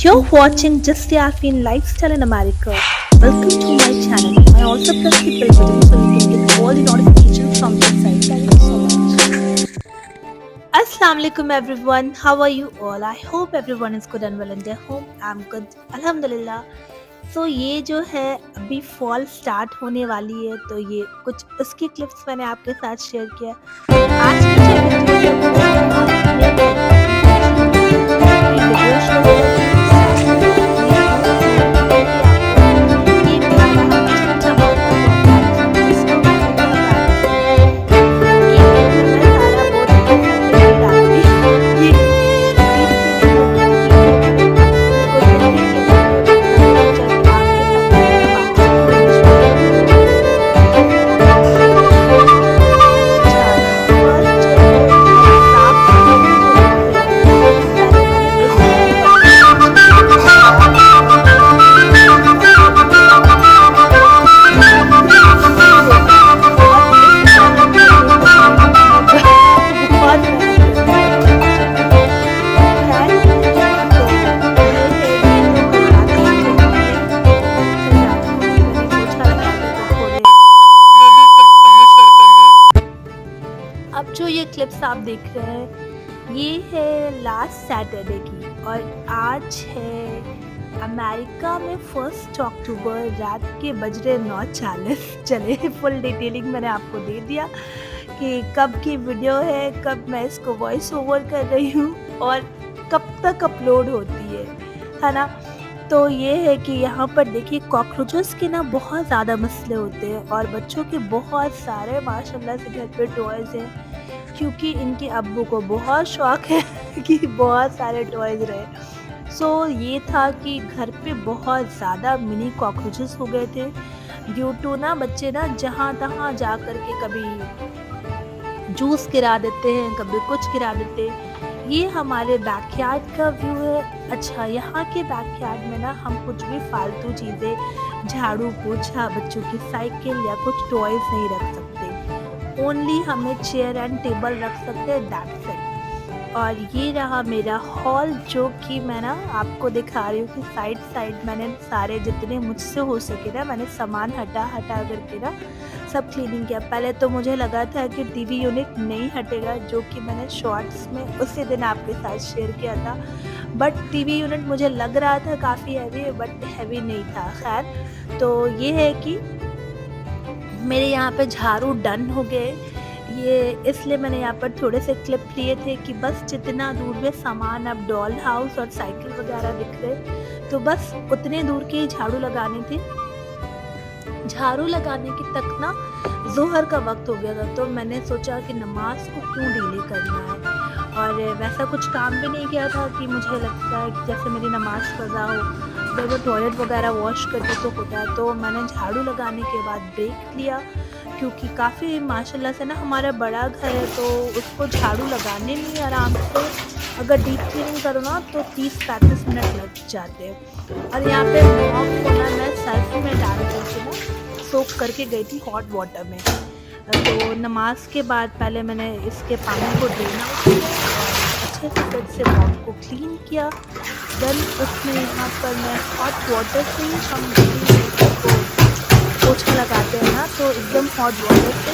You're watching Just Yasmin Lifestyle in America. Welcome to my channel. I also press the bell button so you can get all the notifications from this side. Thank you so much. Assalamu alaikum everyone. How are you all? I hope everyone is good and well in their home. I'm good. Alhamdulillah. So ये जो है अभी fall start होने वाली है तो ये कुछ उसकी क्लिप्स मैंने आपके साथ शेयर किया। आज की जो वीडियो है वो आप वीडियो शुरू करते हैं। अब जो ये क्लिप्स आप देख रहे हैं ये है लास्ट सैटरडे की और आज है अमेरिका में 1 अक्टूबर रात के बज रहे 9:40। चले फुल डिटेलिंग मैंने आपको दे दिया कि कब की वीडियो है, कब मैं इसको वॉइस ओवर कर रही हूँ और कब तक अपलोड होती है ना। तो ये है कि यहाँ पर देखिए कॉकरोचेस के ना बहुत ज़्यादा मसले होते हैं और बच्चों के बहुत सारे माशाल्लाह से घर पे टॉयज़ हैं क्योंकि इनके अब्बू को बहुत शौक़ है कि बहुत सारे टॉयज़ रहे। सो ये था कि घर पे बहुत ज़्यादा मिनी कॉकरोचेस हो गए थे ड्यू टू ना बच्चे ना जहाँ तहाँ जा कर के कभी जूस गिरा देते हैं, कभी कुछ गिरा देते हैं। ये हमारे बैकयार्ड का व्यू है। अच्छा, यहाँ के बैकयार्ड में ना हम कुछ भी फालतू चीज़ें, झाड़ू पोछा, बच्चों की साइकिल या कुछ टॉयज़ नहीं रख सकते। ओनली हमें चेयर एंड टेबल रख सकते हैं, दैट्स इट। और ये रहा मेरा हॉल जो कि मैं ना आपको दिखा रही हूँ कि साइड मैंने सारे जितने मुझसे हो सके ना मैंने सामान हटा करके ना सब क्लीनिंग किया। पहले तो मुझे लगा था कि टीवी यूनिट नहीं हटेगा, जो कि मैंने शॉर्ट्स में उसी दिन आपके साथ शेयर किया था, बट टीवी यूनिट मुझे लग रहा था काफ़ी हैवी, बट हैवी नहीं था। खैर, तो ये है कि मेरे यहाँ पे झाड़ू डन हो गए। ये इसलिए मैंने यहाँ पर थोड़े से क्लिप लिए थे कि बस जितना दूर में सामान अब डॉल हाउस और साइकिल वगैरह दिख रहे तो बस उतने दूर के ही झाड़ू लगाने थे। झाड़ू लगाने की तक ना ज़ोहर का वक्त हो गया था तो मैंने सोचा कि नमाज को क्यों डिले करना है, और वैसा कुछ काम भी नहीं किया था कि मुझे लगता है कि जैसे मेरी नमाज कज़ा हो जब वो टॉयलेट वगैरह वॉश करके तो होता है। तो मैंने झाड़ू लगाने के बाद ब्रेक लिया क्योंकि काफ़ी माशाल्लाह से ना हमारा बड़ा घर है तो उसको झाड़ू लगाने में आराम से अगर डीप क्लीनिंग करो ना तो 30-35 मिनट लग जाते हैं। और यहाँ पे मॉप को ना मैं सर्फ में डाल करके ना सोक करके गई थी हॉट वाटर में। तो नमाज के बाद पहले मैंने इसके पानी को ड्रेन आउट किया, अच्छे से फिर से मॉप को क्लीन किया। देन उसमें यहाँ पर मैं हॉट वाटर से ही हम पोछा लगाते हैं ना तो एकदम हॉट वाटर से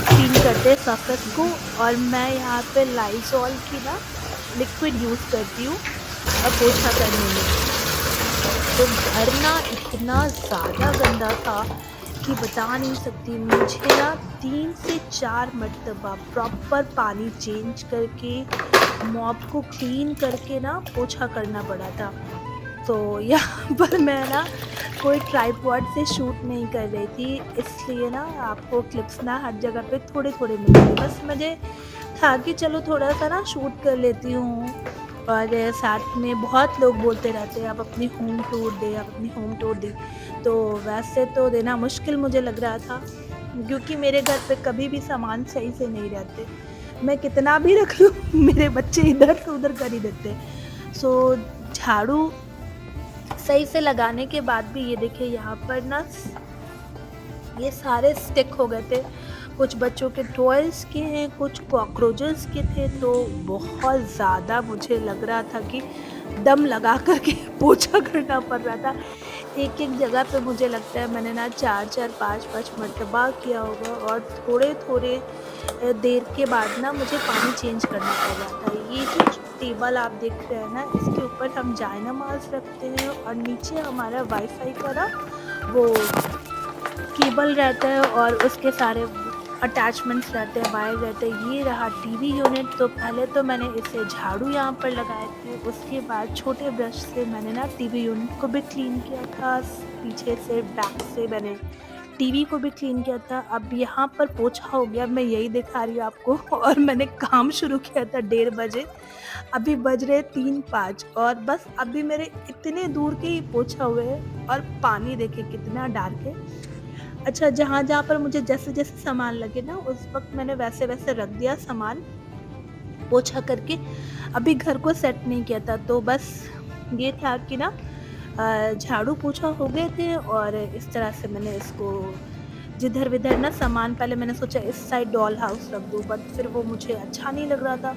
क्लीन करते हैं सरफेस को। और मैं यहाँ पे लाइज़ॉल की ना लिक्विड यूज़ करती हूँ और पोछा करने में। तो घर ना इतना ज़्यादा गंदा था कि बता नहीं सकती। मुझे ना 3 से 4 मरतबा प्रॉपर पानी चेंज करके मॉप को क्लीन करके ना पोछा करना पड़ा था। तो यहाँ पर मैं ना कोई ट्राइपॉड से शूट नहीं कर रही थी, इसलिए ना आपको क्लिप्स ना हर जगह पे थोड़े मिलेंगे। बस मुझे था कि चलो थोड़ा सा ना शूट कर लेती हूँ। और साथ में बहुत लोग बोलते रहते हैं आप अपनी होम टूर दे, आप अपनी होम टूर दे। तो वैसे तो देना मुश्किल मुझे लग रहा था क्योंकि मेरे घर पे कभी भी सामान सही से नहीं रहते। मैं कितना भी रख लूँ मेरे बच्चे इधर से उधर कर ही देते। सो झाड़ू सही से लगाने के बाद भी ये देखिए यहाँ पर ना ये सारे स्टिक हो गए थे। कुछ बच्चों के टॉयज़ के हैं, कुछ कॉकरोचेस के थे। तो बहुत ज़्यादा मुझे लग रहा था कि दम लगा कर के पोछा करना पड़ रहा था। एक-एक जगह पे मुझे लगता है मैंने ना 4-4 5-5 मरतबा किया होगा और थोड़े-थोड़े देर के बाद ना मुझे पानी चेंज करना पड़ रहा था। ये जो टेबल आप देख रहे हैं ना, इसके ऊपर हम जायनमाज़ रखते हैं और नीचे हमारा वाईफ़ाई का ना वो केबल रहता है और उसके सारे अटैचमेंट्स रहते हैं, वायर रहते हैं। ये रहा टीवी यूनिट। तो पहले तो मैंने इसे झाड़ू यहाँ पर लगाए थे, उसके बाद छोटे ब्रश से मैंने ना टीवी यूनिट को भी क्लीन किया था, पीछे से बैक से मैंने टीवी को भी क्लीन किया था। अब यहाँ पर पोछा हो गया, मैं यही दिखा रही हूँ आपको और मैंने काम शुरू किया था 1:30 बजे। अभी बज रहे 3-5 और बस अभी मेरे इतने दूर के ही पोछा हुए हैं और पानी देखिए कितना डार्क है। अच्छा, जहाँ-जहाँ पर मुझे जैसे-जैसे सामान लगे ना, उस वक़्त मैंने वैसे-वैसे रख दिया सामान, पोछा करके। अभी घर को सेट नहीं किया था, तो बस ये था कि ना झाड़ू पोछा हो गए थे और इस तरह से मैंने इसको जिधर-विधर ना सामान, पहले मैंने सोचा इस साइड डॉल हाउस रख दूँ, बट फिर वो मुझे अच्छा नहीं लग रहा था।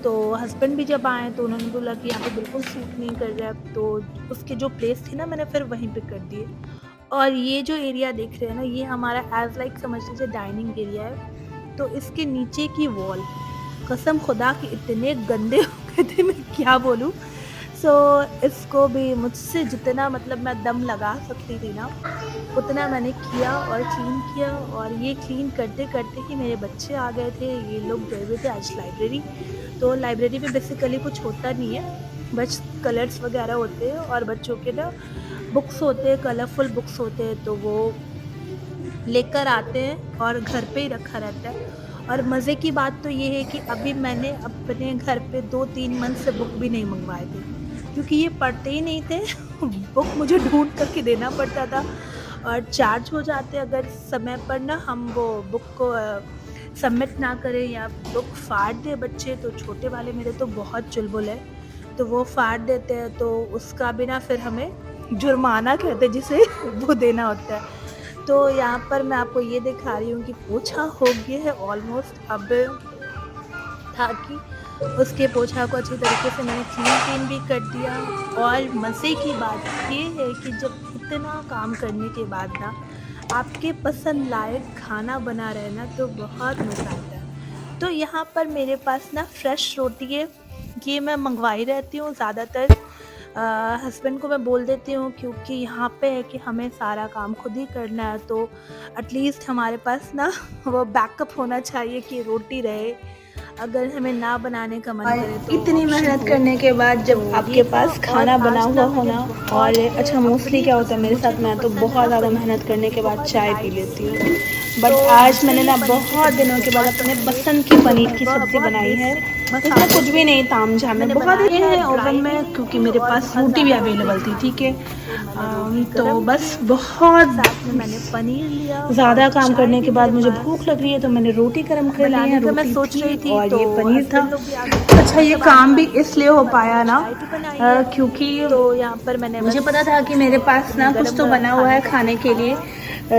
तो हस्बैंड भी जब आए तो उन्होंने बोला कि यहाँ पे बिल्कुल सूट नहीं कर रहा है, तो उसकी जो प्लेस थी ना मैंने फिर वहीं पे कर दिए। और ये जो एरिया देख रहे हैं ना, ये हमारा एज़ लाइक समझ लीजिए डाइनिंग एरिया है। तो इसके नीचे की वॉल कसम खुदा के इतने गंदे हो गए थे, मैं क्या बोलूँ। सो इसको भी मुझसे जितना मतलब मैं दम लगा सकती थी ना, उतना मैंने किया और क्लीन किया। और ये क्लीन करते-करते ही मेरे बच्चे आ गए थे। ये लोग गए हुए थे आज लाइब्रेरी। तो लाइब्रेरी में बेसिकली कुछ होता नहीं है, बस कलर्स वगैरह होते हैं और बच्चों के ना बुक्स होते हैं, कलरफुल बुक्स होते हैं, तो वो लेकर आते हैं और घर पे ही रखा रहता है। और मज़े की बात तो ये है कि अभी मैंने अपने घर पे 2-3 मंथ से बुक भी नहीं मंगवाए थे, क्योंकि ये पढ़ते ही नहीं थे। बुक मुझे ढूँढ कर के देना पड़ता था और चार्ज हो जाते अगर समय पर ना हम वो बुक को सबमिट ना करें या बुक फाड़ दें बच्चे। तो छोटे वाले मेरे तो बहुत चुलबुल है, तो वो फाड़ देते हैं, तो उसका भी ना फिर हमें जुर्माना कहते हैं जिसे, वो देना होता है। तो यहाँ पर मैं आपको ये दिखा रही हूँ कि पोछा हो गया है ऑलमोस्ट। अब था कि उसके पोछा को अच्छी तरीके से मैंने क्लीन भी कर दिया। और मज़े की बात ये है कि जब इतना काम करने के बाद ना आपके पसंद लायक खाना बना रहे ना, तो बहुत मज़ा आता है। तो यहाँ पर मेरे पास ना फ्रेश रोटी है, ये मैं मंगवाई रहती हूँ ज़्यादातर। हस्बैंड को मैं बोल देती हूँ, क्योंकि यहाँ पे है कि हमें सारा काम खुद ही करना है, तो एटलीस्ट हमारे पास ना वो बैकअप होना चाहिए कि रोटी रहे, अगर हमें ना बनाने का मन करे तो। इतनी मेहनत करने के बाद जब आपके पास खाना बना हुआ होना, और अच्छा मोस्टली क्या होता है मेरे साथ, मैं तो बहुत ज़्यादा मेहनत करने के बाद चाय पी लेती हूँ, बट आज मैंने ना बहुत दिनों के बाद अपने पसंद की पनीर की सब्ज़ी बनाई है। इसमें कुछ भी नहीं ताम झाम है, बहुत ही है ओवन में, क्योंकि मेरे पास रोटी भी अवेलेबल थी, ठीक है। तो बस बहुत मैंने पनीर लिया। ज़्यादा काम करने के बाद मुझे भूख लग रही है, तो मैंने रोटी गर्म कर ली है। मैं सोच रही थी और तो ये पनीर था। अच्छा, ये काम भी इसलिए हो पाया ना क्योंकि तो यहाँ पर मैंने मुझे पता था कि मेरे पास ना कुछ तो बना हुआ है खाने के लिए,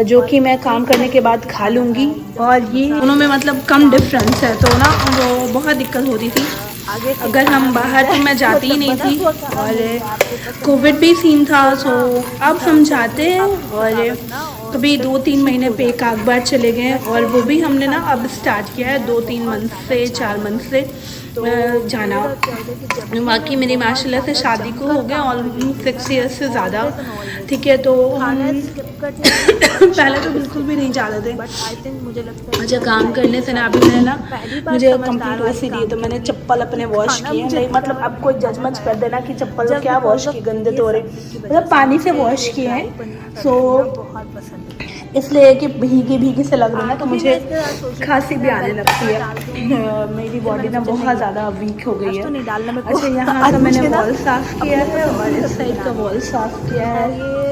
जो कि मैं काम करने के बाद खा लूँगी। और ये दोनों में मतलब कम डिफरेंस है, तो ना वो बहुत दिक्कत होती थी। अगर हम बाहर तो मैं जाती ही नहीं थी, और कोविड भी सीन था, सो अब हम जाते हैं और कभी 2-3 महीने पे एक आध बार चले गए, और वो भी हमने ना अब स्टार्ट किया है 2-3 मंथ से 4 मंथ से जाना। बाकी मेरी माशाल्लाह से शादी को हो गया ऑलमोस्ट 6 ईयर्स से ज़्यादा, ठीक है। तो हम पहले तो बिल्कुल भी नहीं जाते थे। अच्छा, काम करने से ना अभी मैंने ना मुझे कंप्लीट वैसे दिए, तो मैंने चप्पल अपने वॉश किए। नहीं मतलब अब कोई जज मच कर देना कि चप्पल क्या वॉश की, गंदे तो रहे, मतलब पानी से वॉश किए हैं। सो इसलिए कि भीगी से लग रही है ना, तो मुझे खांसी भी आने लगती है। मेरी बॉडी ना बहुत ज़्यादा वीक हो गई है। अच्छा, यहाँ का मैंने वॉल साफ़ किया है और इस साइड का वॉल साफ़ किया है।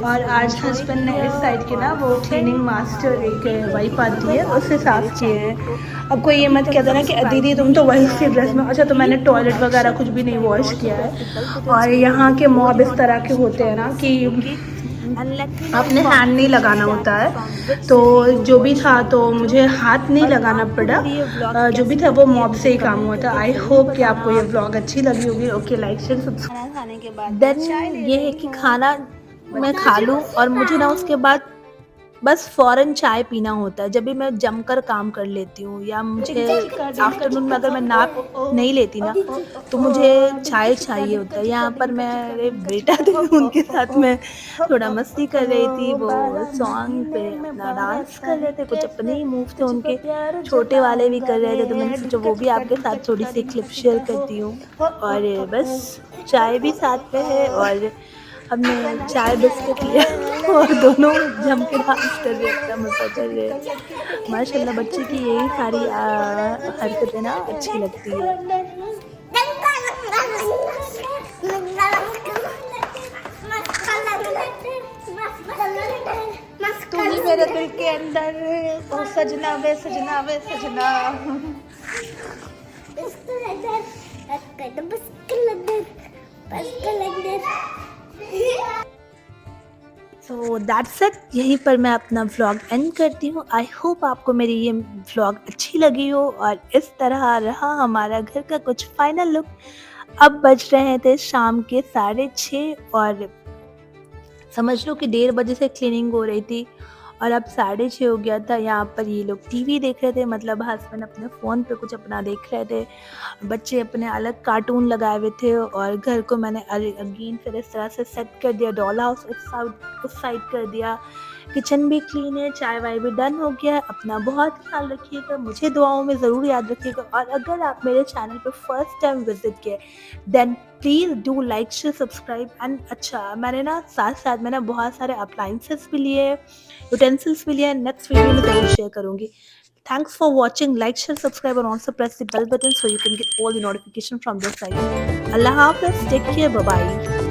और आज हस्बैंड ने इस साइड के ना वो क्लीनिंग मास्टर एक वाइप आती है, उससे साफ़ किए हैं। अब कोई ये मत कहता ना कि दीदी तुम तो वही से ड्रेस में। अच्छा, तो मैंने टॉयलेट वगैरह कुछ भी नहीं वॉश किया है। और यहाँ के मॉब इस तरह के होते हैं ना कि अपने हैंड नहीं लगाना होता है, तो जो भी था तो मुझे हाथ नहीं लगाना पड़ा। जो भी था वो मॉब से ही काम हुआ था। आई होप कि आपको ये व्लॉग अच्छी लगी होगी। Okay, like share subscribe. खाने के बाद देन ये है कि खाना मैं खा लूँ और मुझे ना उसके बाद बस फ़ौरन चाय पीना होता है। जब भी मैं जमकर काम कर लेती हूँ या मुझे आफ्टरनून में अगर मैं नाप नहीं लेती ना, तो मुझे चाय चाहिए होता है। यहाँ पर मेरे बेटा थे, उनके साथ मैं थोड़ा मस्ती कर रही थी। वो सॉन्ग पे अपना डांस कर रहे थे, कुछ अपने ही मूव थे उनके, छोटे वाले भी कर रहे थे, तो मैंने सोचा वो भी आपके साथ थोड़ी-सी क्लिप शेयर करती हूँ। और बस चाय भी साथ में है और हमने चाय बिस्किट लिया और दोनों जम के डांस कर रहे हैं, अपना मज़ा कर रहे हैं। माशाल्लाह बच्चे की यही सारी हरकतें ना अच्छी लगती है। तू ही मेरे दिल के अंदर, ओ सजना वे सजना वे सजना। सो दैट्स इट, यहीं पर मैं अपना व्लॉग एंड करती हूँ। आई होप आपको मेरी ये व्लॉग अच्छी लगी हो और इस तरह रहा हमारा घर का कुछ फाइनल लुक। अब बज रहे थे शाम के 6:30 और समझ लो कि 1:30 बजे से क्लीनिंग हो रही थी और अब 6:30 हो गया था। यहाँ पर ये लोग टीवी देख रहे थे, मतलब हस्बैंड अपने फ़ोन पे कुछ अपना देख रहे थे, बच्चे अपने अलग कार्टून लगाए हुए थे और घर को मैंने अगेन फिर इस तरह से सेट कर दिया। डॉल हाउस उस साइड कर दिया, किचन भी क्लीन है, चाय वाय भी डन हो गया है। अपना बहुत ख्याल रखिएगा, मुझे दुआओं में ज़रूर याद रखिएगा और अगर आप मेरे चैनल पर फर्स्ट टाइम विजिट किए then please do like share subscribe. And अच्छा, मैंने ना साथ साथ मैंने बहुत सारे अप्लाइंसेस भी लिए, यूटेंसिल्स भी लिए, नेक्स्ट वीडियो में ज़रूर शेयर करूँगी। Thanks for watching. Like, share, subscribe and also press the bell button so you can get all the notification from this side. Allah Hafiz. Take care. Bye bye.